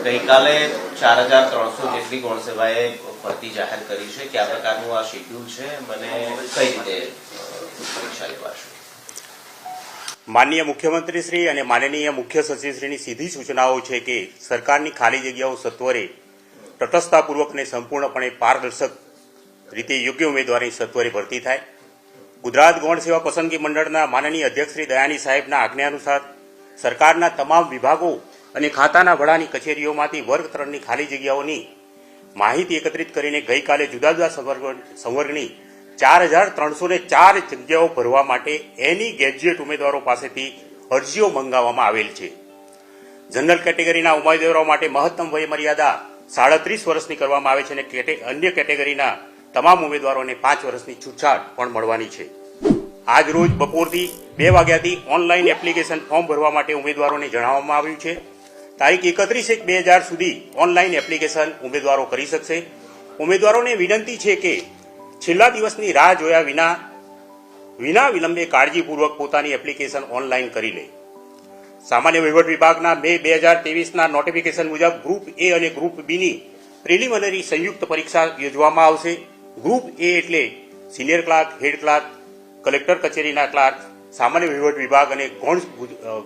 ગઈકાલે 4300 જેટલી ગૌણ સેવાએ ભરતી જાહેર કરી છે. કયા પ્રકારનું આ શેડ્યુલ છે, મને કઈ રીતે પરીક્ષા લેવાશે? માનનીય મુખ્યમંત્રી શ્રી અને માનનીય મુખ્ય સચિવ શ્રીની સીધી સૂચનાઓ છે કે સરકારની ખાલી જગ્યાઓ સત્વરે તટસ્થતાપૂર્વક અને સંપૂર્ણપણે પારદર્શક રીતે યોગ્ય ઉમેદવારની સત્વરે ભરતી થાય. ગુજરાત ગૌણ સેવા પસંદગી મંડળના માનનીય અધ્યક્ષ શ્રી દયાની સાહેબના આજ્ઞા અનુસાર સરકારના તમામ વિભાગો અને ખાતાના વડાની કચેરીઓમાંથી વર્ગ 3ની ખાલી જગ્યાઓની માહિતી એકત્રિત કરીને ગઈકાલે જુદા જુદા સંવર્ગની 4304 જગ્યાઓ ભરવા માટે એની ગ્રેજ્યુએટ ઉમેદવારો પાસેથી અરજીઓ મંગાવવામાં આવેલ છે. જનરલ કેટેગરીના ઉમેદવારો માટે મહત્તમ વય મર્યાદા 37 વર્ષની કરવામાં આવે છે અને અન્ય કેટેગરીના તમામ ઉમેદવારોને 5 વર્ષની છૂટછાટ પણ મળવાની છે. આજ રોજ બપોરથી 2 વાગ્યાથી ઓનલાઈન એપ્લિકેશન ફોર્મ ભરવા માટે ઉમેદવારોને જણાવવામાં આવ્યું છે. તારીખ 31/1/2000 સુધી ઓનલાઈન એપ્લિકેશન ઉમેદવારો કરી શકશે. ઉમેદવારોને વિનંતી છે કે છેલ્લા દિવસની રાહ જોયા વિના વિલંબે કાળજીપૂર્વક પોતાની એપ્લિકેશન ઓનલાઈન કરી લે. સામાન્ય વહીવટ વિભાગના મે 2023ના નોટિફિકેશન મુજબ ગ્રુપ એ અને ગ્રુપ બીની પ્રિલિમિનરી સંયુક્ત પરીક્ષા યોજવામાં આવશે. ગ્રુપ એ એટલે senior clerk, head clerk, collector કચેરીના ક્લાર્ક, સામાન્ય વહીવટ વિભાગ અને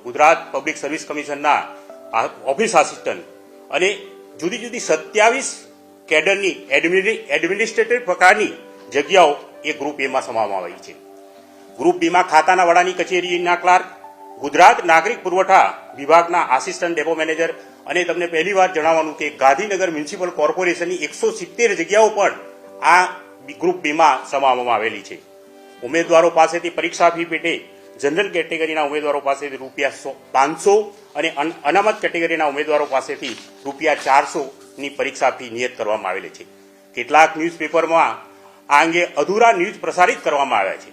ગુજરાત પબ્લિક સર્વિસ કમિશનના ઓફિસ આસિસ્ટન્ટ અને જુદી જુદી 27 કેડરની એડમિનિસ્ટ્રેટિવ પ્રકારની જગ્યાઓ એ ગ્રુપ એમાં સમાવવામાં આવી છે. ગ્રુપ બીમાં ખાતાના વડાની કચેરીના ક્લાર્ક, ગુજરાત નાગરિક પુરવઠા વિભાગના આસિસ્ટન્ટ ડેપો મેનેજર અને તમને પહેલી વાર જણાવવાનું કે ગાંધીનગર મ્યુનિસિપલ કોર્પોરેશનની 170 જગ્યાઓ પણ આ ગ્રુપ બીમાં સમાવવામાં આવેલી છે. ઉમેદવારો પાસેથી પરીક્ષા ફી પેટે જનરલ કેટેગરીના ઉમેદવારો પાસેથી ₹500 અને અનામત કેટેગરીના ઉમેદવારો પાસેથી ₹400ની પરીક્ષા ફી નિયત કરવામાં આવેલી છે. કેટલાક ન્યૂઝપેપરમાં આ અંગે અધૂરા ન્યૂઝ પ્રસારિત કરવામાં આવ્યા છે.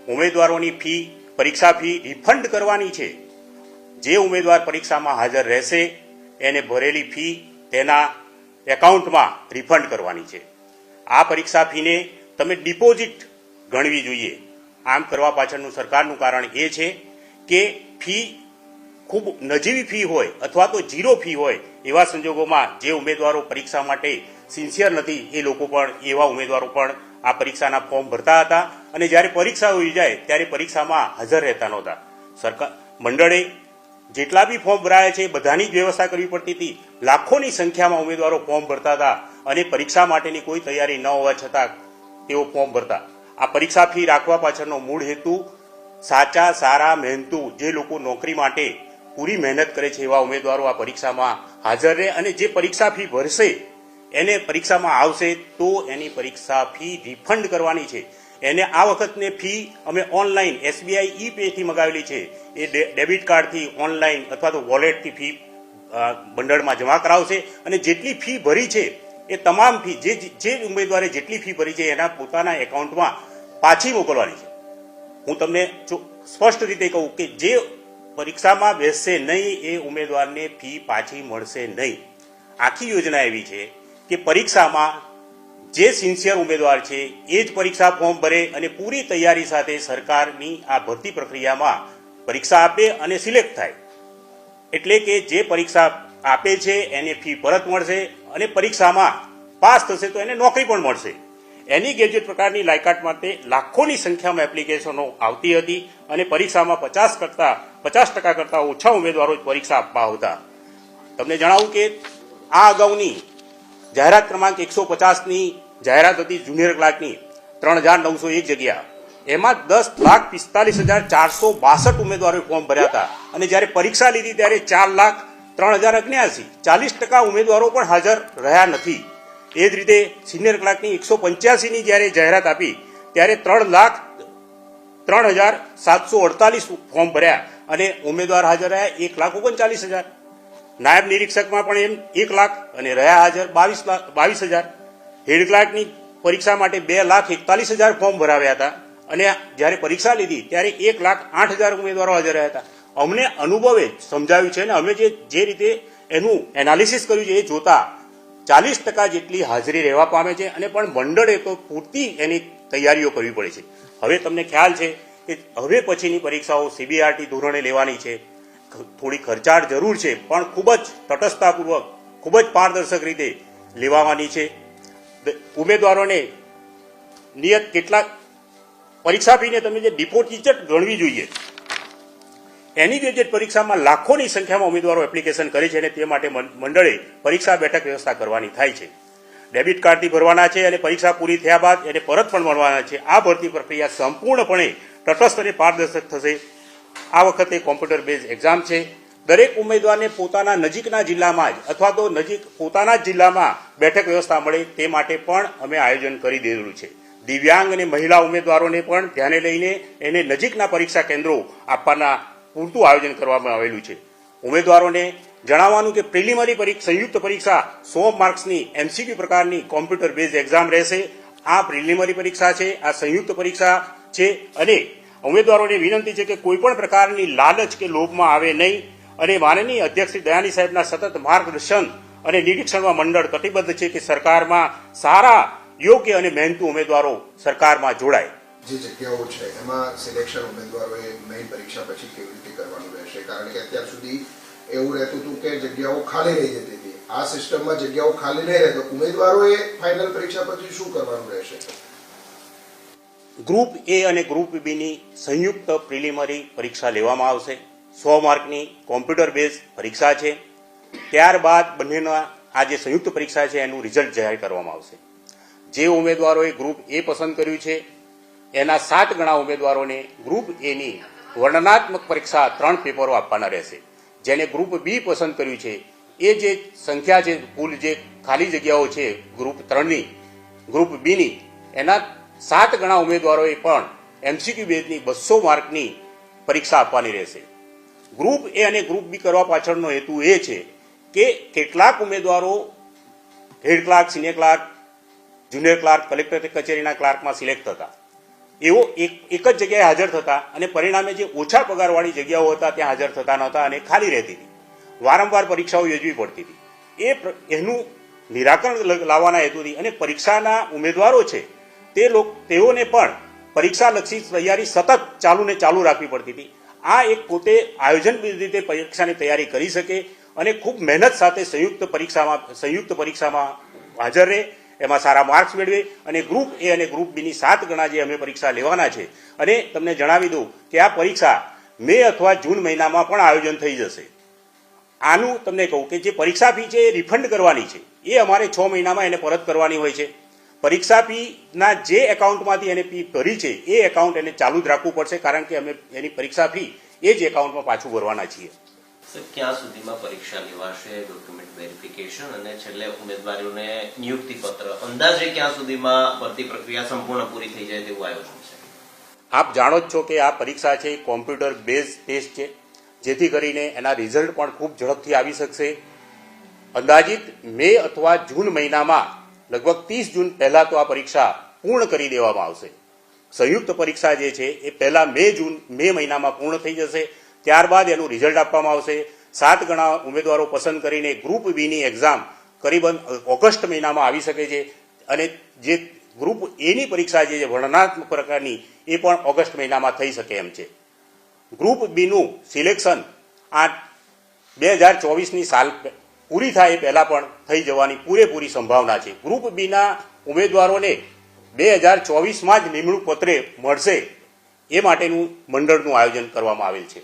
ઉમેદવારોની પરીક્ષા ફી રિફંડ કરવાની છે. જે ઉમેદવાર પરીક્ષામાં હાજર રહેશે એને ભરેલી ફી તેના એકાઉન્ટમાં રિફંડ કરવાની છે. આ પરીક્ષા ફીને તમે ડિપોઝિટ ગણવી જોઈએ. આમ કરવા પાછળનું સરકારનું કારણ એ છે કે ફી ખૂબ નજીવી ફી હોય અથવા તો ઝીરો ફી હોય એવા સંજોગોમાં જે ઉમેદવારો પરીક્ષા માટે સિન્સિયર નથી એ લોકો પણ એવા ઉમેદવારો પણ આ પરીક્ષાના ફોર્મ ભરતા હતા અને જ્યારે પરીક્ષા યોજાય ત્યારે પરીક્ષામાં હાજર રહેતા નહોતા. સરકાર મંડળે જેટલા બી ફોર્મ ભરાયા છે બધાની જ વ્યવસ્થા કરવી પડતી હતી. લાખોની સંખ્યામાં ઉમેદવારો ફોર્મ ભરતા હતા અને પરીક્ષા માટેની કોઈ તૈયારી ન હોવા છતાં તેઓ ફોર્મ ભરતા. આ પરીક્ષા ફી રાખવા પાછળનો મૂળ હેતુ સાચા સારા મહેનતુ જે લોકો નોકરી માટે પૂરી મહેનત કરે છે એવા ઉમેદવારો આ પરીક્ષામાં હાજર રહે અને જે પરીક્ષા ફી ભરશે એને પરીક્ષામાં આવશે તો એની પરીક્ષા ફી રિફંડ કરવાની છે. એને આ વખતની ફી અમે ઓનલાઈન SBI e-Payથી મંગાવેલી છે. એ ડેબિટ કાર્ડથી ઓનલાઈન અથવા તો વોલેટથી ફી મંડળમાં જમા કરાવશે અને જેટલી ફી ભરી છે એ તમામ ફી જે ઉમેદવારે જેટલી ફી ભરી છે એના પોતાના એકાઉન્ટમાં પાછી મોકલવાની છે. હું તમને સ્પષ્ટ રીતે કહું કે જે પરીક્ષામાં બેસશે નહીં એ ઉમેદવારને ફી પાછી મળશે નહીં. આખી યોજના એવી છે કે પરીક્ષામાં જે સિન્સિયર ઉમેદવાર છે એ જ પરીક્ષા ફોર્મ ભરે અને પૂરી તૈયારી સાથે સરકારની આ ભરતી પ્રક્રિયામાં પરીક્ષા આપે અને સિલેક્ટ થાય. એટલે કે જે પરીક્ષા આપે છે એને ફી પરત મળશે અને પરીક્ષામાં પાસ થશે તો એને નોકરી પણ મળશે. એની ગ્રેજ્યુએટ પ્રકારની લાયકાત માટે લાખોની સંખ્યામાં એપ્લિકેશનો આવતી હતી અને પરીક્ષામાં 50% કરતાં ઓછા ઉમેદવારો જ પરીક્ષા આપવા આવતા. તમને જણાવું કે આ અગાઉની જાહેરાત ક્રમાંક 150ની જાહેરાત હતી જુનિયર ક્લાર્કની 3901 જગ્યા. એમાં 10,45,462 ઉમેદવારોએ ફોર્મ ભર્યા હતા અને જ્યારે પરીક્ષા લીધી ત્યારે 4,03,079 40% ઉમેદવારો પણ હાજર રહ્યા નથી. એ જ રીતે સિનિયર ક્લાર્કની 185ની જ્યારે જાહેરાત આપી ત્યારે 3,03,748 ફોર્મ ભર્યા અને ઉમેદવાર હાજર રહ્યા 1,39,000. નાયબ નિરીક્ષકમાં પણ એમ 1 લાખ અને રહ્યા હાજર 22,000. હેડ ક્લાર્કની પરીક્ષા માટે 2,41,000 ફોર્મ ભરાવ્યા હતા અને જ્યારે પરીક્ષા લીધી ત્યારે 1,08,000 ઉમેદવારો હાજર રહ્યા હતા. અમને અનુભવે સમજાવ્યું છે અને અમે જે રીતે એનું એનાલિસિસ કર્યું છે એ જોતા 40% જેટલી હાજરી રહેવા પામે છે અને પણ મંડળે તો પૂરતી એની તૈયારીઓ કરવી પડે છે. હવે તમને ખ્યાલ છે કે હવે પછીની પરીક્ષાઓ CBRT ધોરણે લેવાની છે. થોડી ખર્ચાળ જરૂર છે પણ ખૂબ જ તટસ્થતાપૂર્વક ખૂબ જ પારદર્શક રીતે લેવાની છે. ઉમેદવારોને નિયત કેટલાક પરીક્ષા ફીને તમે જે ડિપોઝિટ ગણવી જોઈએ એની જે પરીક્ષામાં લાખોની સંખ્યામાં ઉમેદવારો એપ્લિકેશન કરે છે અને તે માટે મંડળે પરીક્ષા બેઠક વ્યવસ્થા કરવાની થાય છે. ડેબિટ કાર્ડથી ભરવાના છે અને પરીક્ષા પૂરી થયા બાદ એને પરત પણ મળવાના છે. આ ભરતી પ્રક્રિયા સંપૂર્ણપણે તટસ્થ અને પારદર્શક થશે. આ વખતે કોમ્પ્યુટર બેઝ એક્ઝામ છે. દરેક ઉમેદવારને પોતાના નજીકના જિલ્લામાં જ અથવા તો પોતાના જ જિલ્લામાં બેઠક વ્યવસ્થા મળે તે માટે પણ અમે આયોજન કરી દીધેલું છે. દિવ્યાંગ અને મહિલા ઉમેદવારોને પણ ધ્યાને લઈને એને નજીકના પરીક્ષા કેન્દ્રો આપવાના પૂરતું આયોજન કરવામાં આવેલું છે. ઉમેદવારોને જણાવવાનું કે પ્રિલિમિનરી સંયુક્ત પરીક્ષા 100 માર્ક્સની MCQ પ્રકારની કોમ્પ્યુટર બેઝ એક્ઝામ રહેશે. આ પ્રિલિમિનરી પરીક્ષા છે, આ સંયુક્ત પરીક્ષા છે અને ઉમેદવારોને વિનંતી છે કે કોઈ પણ પ્રકારની લાલચ કે લોભમાં આવે નહીં અને માનનીય અધ્યક્ષ શ્રી દયાની સાહેબના સતત માર્ગદર્શન અને નિરીક્ષણમાં મંડળ કટિબદ્ધ છે કે સરકારમાં સારા યોગ્ય અને મહેનતુ ઉમેદવારો સરકારમાં જોડાય. જે જગ્યાઓ છે એમાં સિલેક્શન ઉમેદવારોએ મેઇન પરીક્ષા પછી કેવી રીતે કરવાનું રહેશે? કારણ કે અત્યાર સુધી એવું રહેતું હતું કે જગ્યાઓ ખાલી રહી જતી હતી. આ સિસ્ટમમાં જગ્યાઓ ખાલી નહીં રહે તો ઉમેદવારોએ ફાઇનલ પરીક્ષા પછી શું કરવાનું રહેશે? ગ્રુપ એ અને ગ્રુપ બી ની સંયુક્ત પ્રિલિમિનરી પરીક્ષા લેવામાં આવશે. 100 માર્કની કોમ્પ્યુટર બેઝ પરીક્ષા છે. ત્યારબાદ બંનેના આ જે સંયુક્ત પરીક્ષા છે એનું રિઝલ્ટ જાહેર કરવામાં આવશે. જે ઉમેદવારોએ ગ્રુપ એ પસંદ કર્યું છે એના 7 ગણા ઉમેદવારોને ગ્રુપ એ ની વર્ણનાત્મક પરીક્ષા 3 પેપરો આપવાના રહેશે. જેને ગ્રુપ બી પસંદ કર્યું છે એ જે સંખ્યા છે કુલ જે ખાલી જગ્યાઓ છે ગ્રુપ 3 ની ગ્રુપ બી ની એના 7 ગણા ઉમેદવારોએ પણ MCQ બેઝની 200 માર્કની પરીક્ષા આપવાની રહેશે. ગ્રુપ એ અને ગ્રુપ બી કરવા પાછળનો હેતુ એ છે કે કેટલાક ઉમેદવારો head clerk, senior clerk, junior clerk, collector કચેરીના ક્લાર્કમાં સિલેક્ટ થતા એવો એક જ જગ્યાએ હાજર થતા અને પરિણામે જે ઓછા પગારવાળી જગ્યાઓ હતા ત્યાં હાજર થતા નહોતા અને ખાલી રહેતી હતી. વારંવાર પરીક્ષાઓ યોજવી પડતી હતી. એનું નિરાકરણ લાવવાના હેતુથી અને પરીક્ષાના ઉમેદવારો છે તેઓને પણ પરીક્ષાલક્ષી તૈયારી સતત ચાલુ રાખવી પડતી હતી. આ એક પોતે આયોજનબદ્ધ રીતે પરીક્ષાની તૈયારી કરી શકે અને ખૂબ મહેનત સાથે સંયુક્ત પરીક્ષામાં હાજર રહે, એમાં સારા માર્ક્સ મેળવે અને ગ્રુપ એ અને ગ્રુપ બી ની 7 ગણા જે અમે પરીક્ષા લેવાના છે. અને તમને જણાવી દઉં કે આ પરીક્ષા મે અથવા જૂન મહિનામાં પણ આયોજન થઈ જશે. આનું તમને કહું કે જે પરીક્ષા ફી છે એ રિફંડ કરવાની છે. એ અમારે 6 મહિનામાં એને પરત કરવાની હોય છે. પરીક્ષા ફીના જે એકાઉન્ટમાંથી એને ફી ભરી છે એ એકાઉન્ટ એને ચાલુ જ રાખવું પડશે કારણ કે અમે એની પરીક્ષા ફી એ જ એકાઉન્ટમાં પાછું ભરવાના છીએ. ક્યાં સુધીમાં પરીક્ષા લેવાશે, ડોક્યુમેન્ટ વેરિફિકેશન અને છેલ્લે ઉમેદવારોને નિયુક્તિ પત્ર, અંદાજે ક્યાં સુધીમાં ભરતી પ્રક્રિયા સંપૂર્ણ પૂરી થઈ જાય તેવું આયોજન છે? આપ જાણો જ છો કે આ પરીક્ષા છે કોમ્પ્યુટર બેઝ ટેસ્ટ છે, જેથી કરીને એના રિઝલ્ટ પણ ખૂબ ઝડપથી આવી શકશે. અંદાજિત મે અથવા જૂન મહિનામાં લગભગ 30 જૂન પહેલા તો આ પરીક્ષા પૂર્ણ કરી દેવામાં આવશે. સંયુક્ત પરીક્ષા જે છે એ પહેલા મે મહિનામાં પૂર્ણ થઈ જશે. ત્યારબાદ એનું રિઝલ્ટ આપવામાં આવશે. 7 ગણા ઉમેદવારો પસંદ કરીને ગ્રુપ બી ની એક્ઝામ કરીબન ઓગસ્ટ મહિનામાં આવી શકે છે અને જે ગ્રુપ એ ની પરીક્ષા જે વર્ણનાત્મક પ્રકારની એ પણ ઓગસ્ટ મહિનામાં થઈ શકે એમ છે. ગ્રુપ બી નું સિલેક્શન આ 2024ની સાલ પૂરી થાય એ પહેલા પણ થઈ જવાની પૂરેપૂરી સંભાવના છે. ગ્રુપ બી ના ઉમેદવારોને 2024માં જ નિમણૂક પત્રે મળશે એ માટેનું મંડળનું આયોજન કરવામાં આવેલ છે.